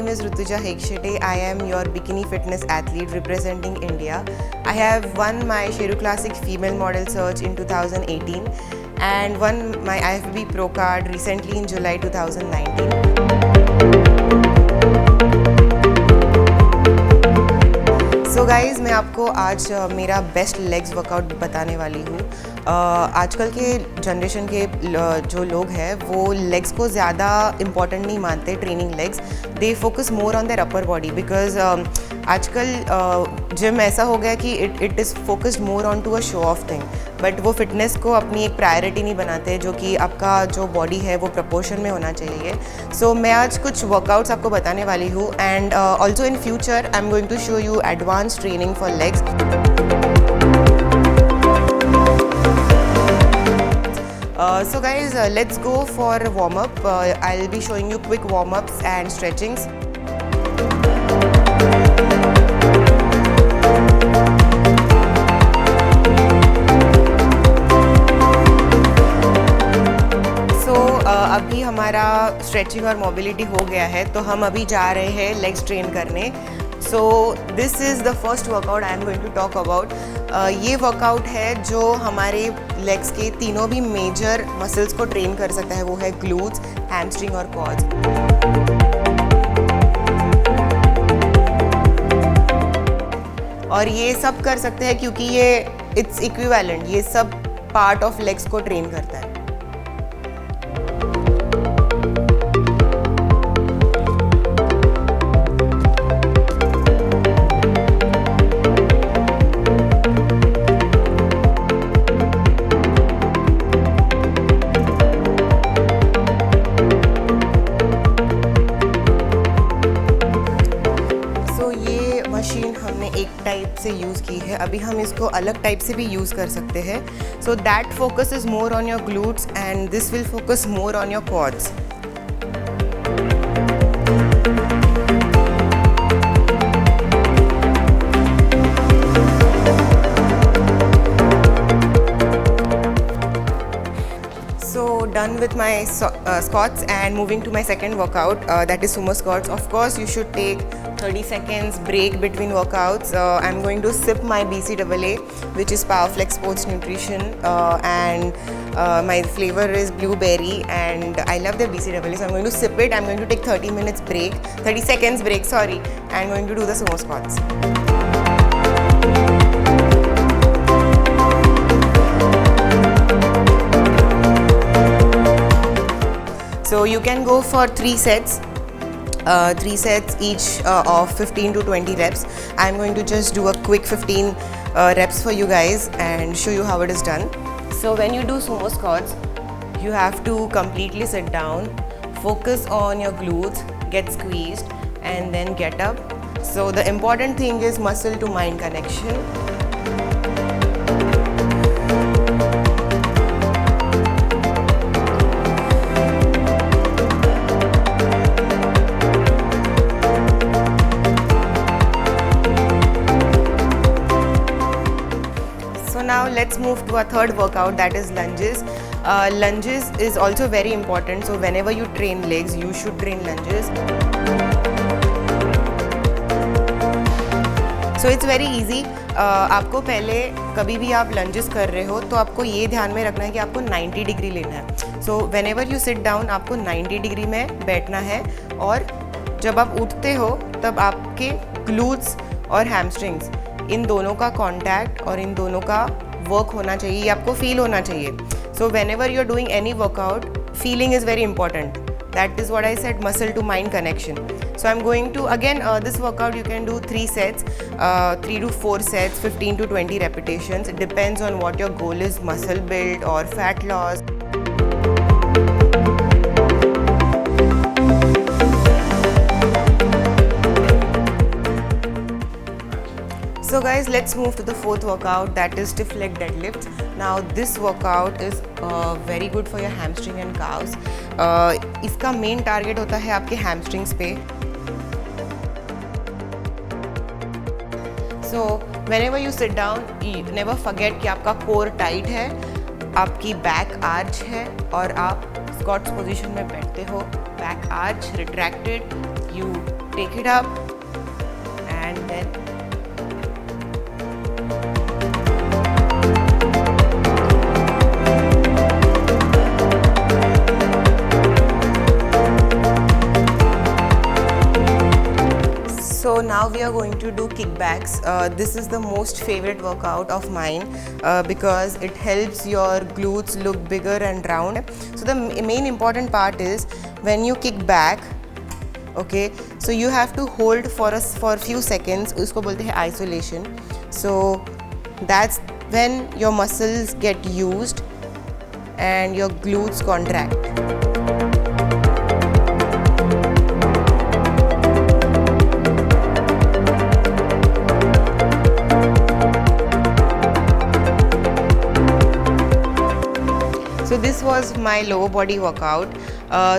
name is Rutuja Hekshete. I am your bikini fitness athlete representing India. I have won my Sheru Classic Female Model Search in 2018 and won my IFBB Pro card recently in July 2019. So guys मैं आपको आज मेरा best legs workout बताने वाली हूँ। आजकल के generation के जो लोग हैं वो लेग्स को ज़्यादा इम्पॉर्टेंट नहीं मानते, training legs. They focus more on their upper body because आजकल जिम ऐसा हो गया कि it is focused more on to a show off thing, but वो फिटनेस को अपनी एक प्रायोरिटी नहीं बनाते, जो कि आपका जो बॉडी है वो प्रपोर्शन में होना चाहिए। सो मैं आज कुछ वर्कआउट्स आपको बताने वाली हूँ and also in future I am going to show you advance training for legs. So guys, let's go for warm up. I'll be showing you quick warm ups and stretchings. अभी हमारा stretching और mobility हो गया है, तो हम अभी जा रहे हैं लेग्स ट्रेन करने। So this is the first workout I am going to talk about. ये वर्कआउट है जो हमारे लेग्स के तीनों भी मेजर मसल्स को ट्रेन कर सकता है, वो है ग्लूट्स, हैमस्ट्रिंग और क्वाड्स। और ये सब कर सकते हैं क्योंकि ये इट्स इक्विवेलेंट, ये सब पार्ट ऑफ लेग्स को ट्रेन करता है। मशीन हमने एक टाइप से यूज़ की है, अभी हम इसको अलग टाइप से भी यूज़ कर सकते हैं। So that focus is more on your glutes and this will focus more on your quads. Done with my squats and moving to my second workout, that is sumo squats. Of course you should take 30 seconds break between workouts. I'm going to sip my BCAA, which is Powerflex Sports Nutrition, and my flavor is blueberry and I love the BCAA, so I'm going to sip it. I'm going to take 30 seconds break, sorry, and I'm going to do the sumo squats. So you can go for 3 sets each of 15 to 20 reps. I'm going to just do a quick 15 reps for you guys and show you how it is done. So when you do sumo squats, you have to completely sit down, focus on your glutes, get squeezed and then get up. So the important thing is muscle to mind connection. Now let's move to our third workout, that is lunges. Lunges is also very important, so whenever you train legs you should train lunges. So it's very easy. आपको पहले कभी भी आप lunges कर रहे हो तो आपको ये ध्यान में रखना है कि आपको 90 डिग्री लेना है। सो व्हेनेवर यू सिट डाउन आपको 90 डिग्री में बैठना है और जब आप उठते हो तब आपके ग्लूट्स और हैमस्ट्रिंग्स, इन दोनों का कांटेक्ट और इन दोनों का वर्क होना चाहिए, ये आपको फील होना चाहिए। So whenever you are doing any workout, feeling is very important. That is what I said, muscle to mind connection. So I'm going to again this workout you can do 3 sets, 3 to 4 sets, 15 to 20 repetitions. It depends on what your goal is, muscle build or fat loss. So guys, let's move to the fourth workout, that is stiff leg deadlifts. Now this workout is very good for your hamstring and calves. इसका main target होता है आपके hamstrings पे. So whenever you sit down, you never forget कि आपका core tight है, आपकी back arch है और आप squats position में बैठते हो. Back arch retracted, you take it up and then so now we are going to do kickbacks. This is the most favorite workout of mine because it helps your glutes look bigger and round. So the main important part is when you kick back, okay, so you have to hold for a few seconds. उसको बोलते हैं isolation. So that's when your muscles get used and your glutes contract. So this was my lower body workout.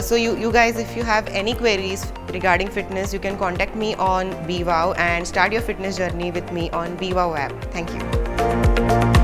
So you guys, if you have any queries regarding fitness, you can contact me on BWOW and start your fitness journey with me on BWOW app. Thank you.